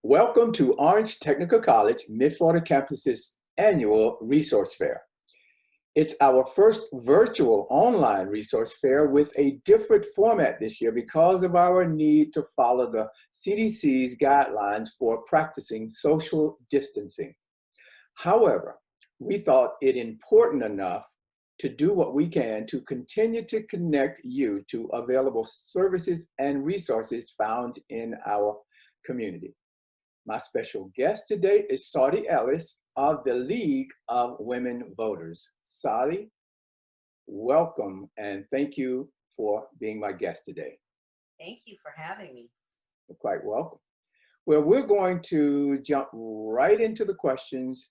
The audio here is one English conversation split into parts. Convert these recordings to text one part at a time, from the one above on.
Welcome to Orange Technical College, Mid-Florida campus's annual resource fair. It's our first virtual online resource fair with a different format this year because of our need to follow the CDC's guidelines for practicing social distancing. However, we thought it important enough to do what we can to continue to connect you to available services and resources found in our community. My special guest today is Saudi Ellis of the League of Women Voters. Saudi, welcome and thank you for being my guest today. Thank you for having me. You're quite welcome. Well, we're going to jump right into the questions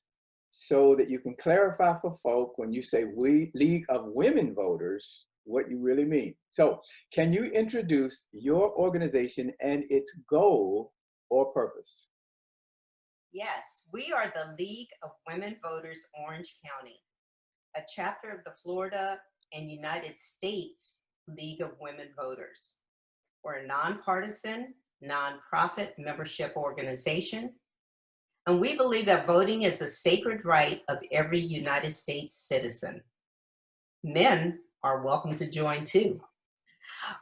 so that you can clarify for folk when you say we League of Women Voters, what you really mean. So can you introduce your organization and its goal or purpose? Yes, we are the League of Women Voters Orange County, a chapter of the Florida and United States League of Women Voters. We're a nonpartisan, nonprofit membership organization, and we believe that voting is a sacred right of every United States citizen. Men are welcome to join too.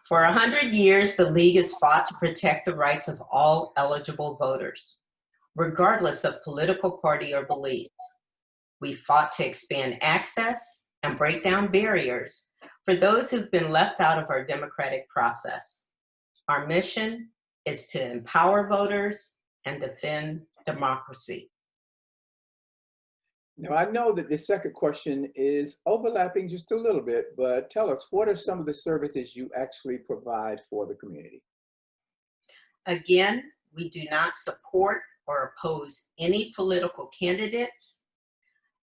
For 100 years, the League has fought to protect the rights of all eligible voters, regardless of political party or beliefs. We fought to expand access and break down barriers for those who've been left out of our democratic process. Our mission is to empower voters and defend democracy. Now, I know that this second question is overlapping just a little bit, but tell us, what are some of the services you actually provide for the community? Again, we do not support or oppose any political candidates,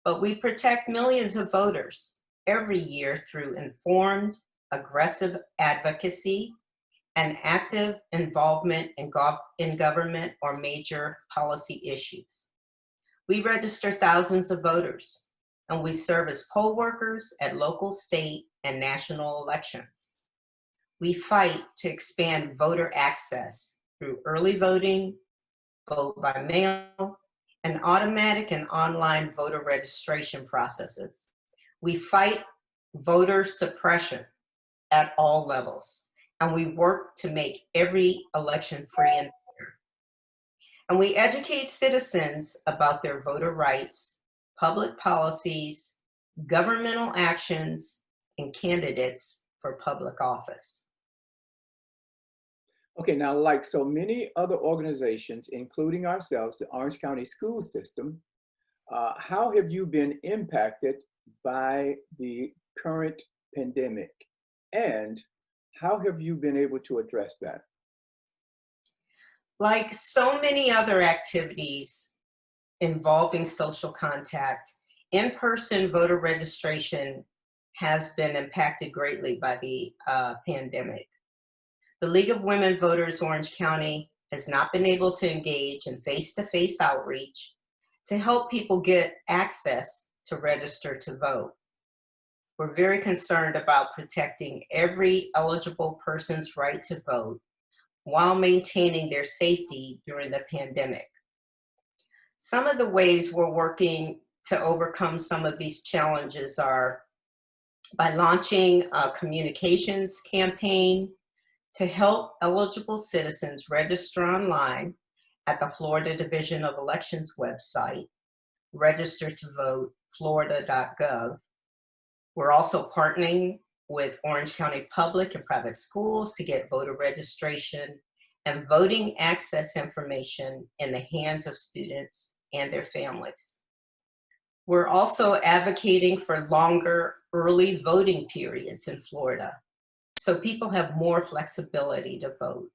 but we protect millions of voters every year through informed, aggressive advocacy and active involvement in government or major policy issues. We register thousands of voters, and we serve as poll workers at local, state, and national elections. We fight to expand voter access through early voting, vote by mail, and automatic and online voter registration processes. We fight voter suppression at all levels, and we work to make every election free and fair. And we educate citizens about their voter rights, public policies, governmental actions, and candidates for public office. Okay, now like so many other organizations, including ourselves, the Orange County school system, how have you been impacted by the current pandemic? And how have you been able to address that? Like so many other activities involving social contact, in-person voter registration has been impacted greatly by the pandemic. The League of Women Voters Orange County has not been able to engage in face-to-face outreach to help people get access to register to vote. We're very concerned about protecting every eligible person's right to vote while maintaining their safety during the pandemic. Some of the ways we're working to overcome some of these challenges are by launching a communications campaign to help eligible citizens register online at the Florida Division of Elections website, registertovoteflorida.gov. We're also partnering with Orange County public and private schools to get voter registration and voting access information in the hands of students and their families. We're also advocating for longer early voting periods in Florida, so people have more flexibility to vote.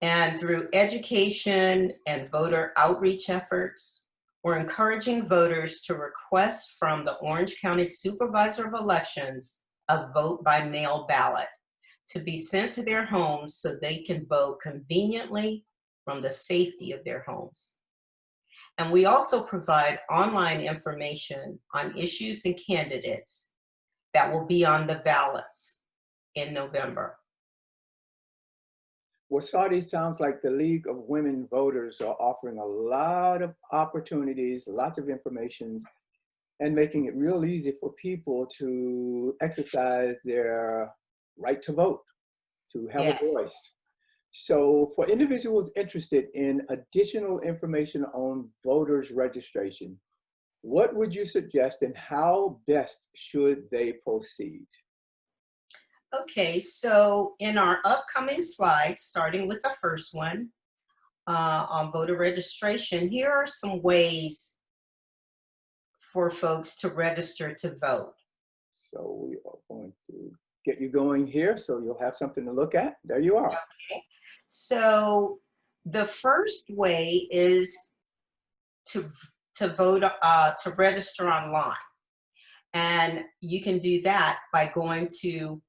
And through education and voter outreach efforts, we're encouraging voters to request from the Orange County Supervisor of Elections a vote by mail ballot to be sent to their homes so they can vote conveniently from the safety of their homes. And we also provide online information on issues and candidates that will be on the ballots in November. Well, Saudi, sounds like the League of Women Voters are offering a lot of opportunities, lots of information, and making it real easy for people to exercise their right to vote, to have a Yes. voice. So for individuals interested in additional information on voters registration, what would you suggest and how best should they proceed? Okay, so in our upcoming slides, starting with the first one on voter registration, here are some ways for folks to register to vote. So we are going to get you going here so you'll have something to look at. There you are. Okay, so the first way is to vote, to register online. And you can do that by going to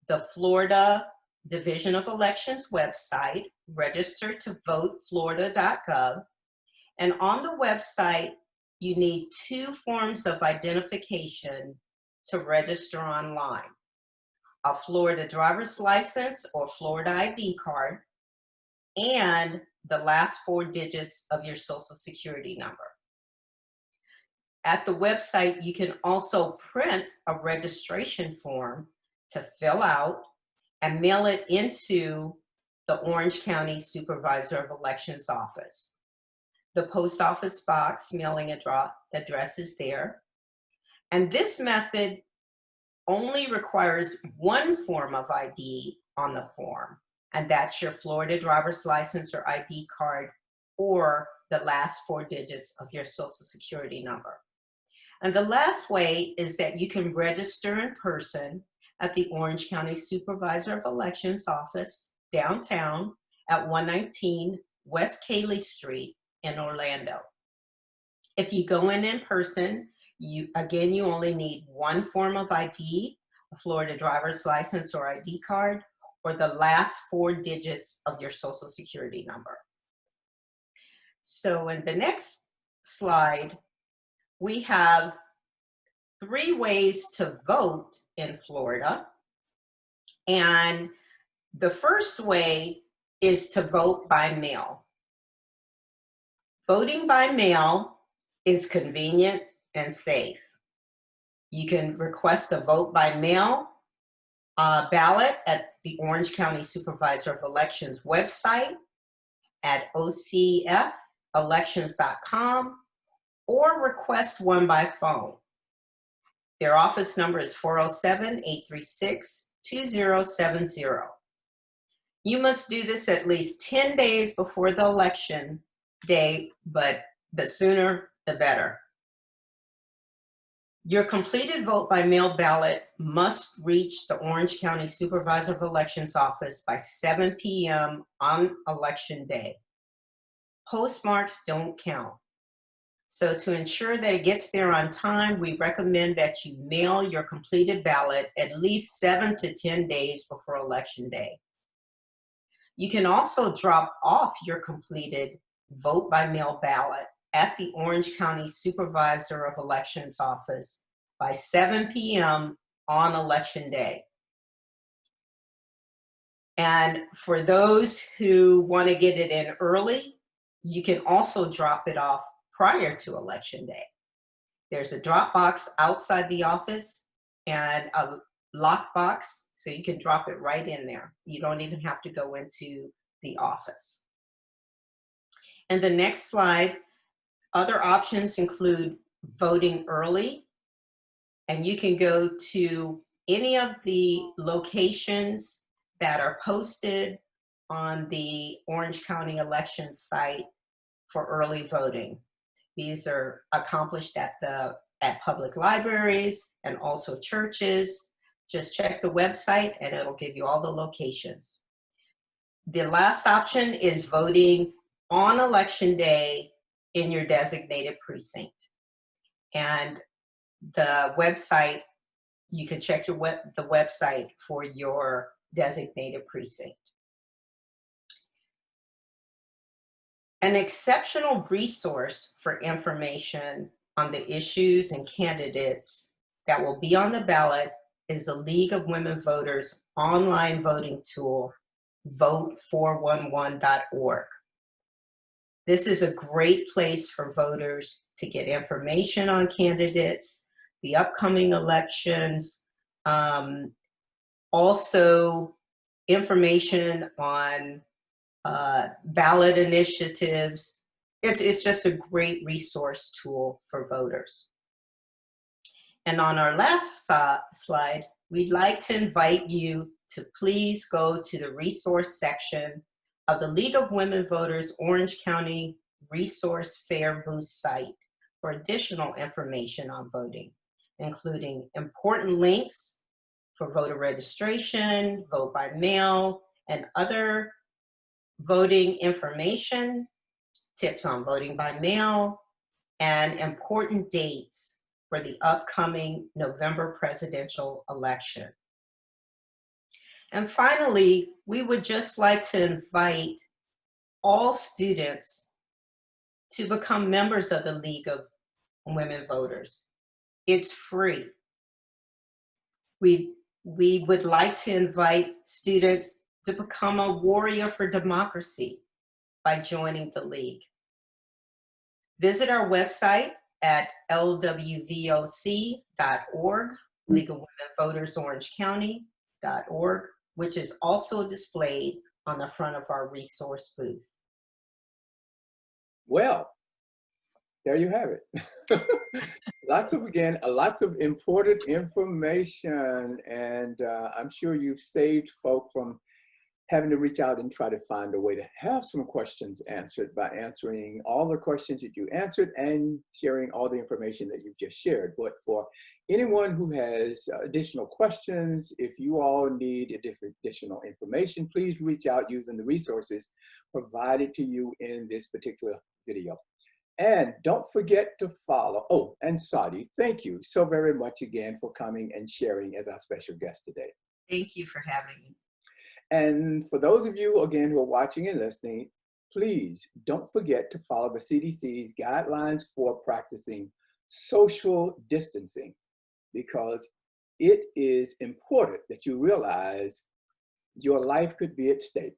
the Florida Division of Elections website, registertovoteflorida.gov. And on the website, you need 2 forms of identification to register online: a Florida driver's license or Florida ID card, and the last 4 digits of your social security number. At the website, you can also print a registration form to fill out and mail it into the Orange County Supervisor of Elections office. The post office box mailing address is there. And this method only requires 1 form of ID on the form, and that's your Florida driver's license or ID card, or the last 4 digits of your social security number. And the last way is that you can register in person at the Orange County Supervisor of Elections office downtown at 119 West Cayley Street in Orlando. If you go in person, you only need 1 form of ID, a Florida driver's license or ID card, or the last 4 digits of your social security number. So in the next slide, we have 3 ways to vote in Florida. And the first way is to vote by mail. Voting by mail is convenient and safe. You can request a vote by mail ballot at the Orange County Supervisor of Elections website at ocfelections.com, or request one by phone. Their office number is 407-836-2070. You must do this at least 10 days before the election day, but the sooner the better. Your completed vote by mail ballot must reach the Orange County Supervisor of Elections office by 7 p.m. on election day. Postmarks don't count. So to ensure that it gets there on time, we recommend that you mail your completed ballot at least 7 to 10 days before election day. You can also drop off your completed vote by mail ballot at the Orange County Supervisor of Elections office by 7 p.m. on election day. And for those who want to get it in early, you can also drop it off prior to election day. There's a drop box outside the office and a lock box, so you can drop it right in there. You don't even have to go into the office. And the next slide, other options include voting early, and you can go to any of the locations that are posted on the Orange County Elections site for early voting. These are accomplished at public libraries and also churches. Just check the website and it'll give you all the locations. The last option is voting on election day in your designated precinct. And the website, you can check the website for your designated precinct. An exceptional resource for information on the issues and candidates that will be on the ballot is the League of Women Voters online voting tool, registertovoteflorida.gov. This is a great place for voters to get information on candidates, the upcoming elections, also information on ballot initiatives. It's just a great resource tool for voters. And on our last slide, we'd like to invite you to please go to the resource section of the League of Women Voters Orange County Resource Fair booth site for additional information on voting, including important links for voter registration, vote by mail, and other voting information, tips on voting by mail, and important dates for the upcoming November presidential election. And finally, we would just like to invite all students to become members of the League of Women Voters. It's free. We would like to invite students to become a warrior for democracy by joining the League. Visit our website at LWVOC.org, League of Women Voters Orange County.org, which is also displayed on the front of our resource booth. Well, there you have it. Lots of important information, and I'm sure you've saved folk from having to reach out and try to find a way to have some questions answered by answering all the questions that you answered and sharing all the information that you've just shared. But for anyone who has additional questions, if you all need additional information, please reach out using the resources provided to you in this particular video. And don't forget to follow. Oh, and Sadi, thank you so very much again for coming and sharing as our special guest today. Thank you for having me. And for those of you, again, who are watching and listening, please don't forget to follow the CDC's guidelines for practicing social distancing, because it is important that you realize your life could be at stake.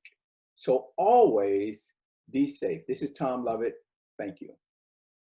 So always be safe. This is Tom Lovett. Thank you.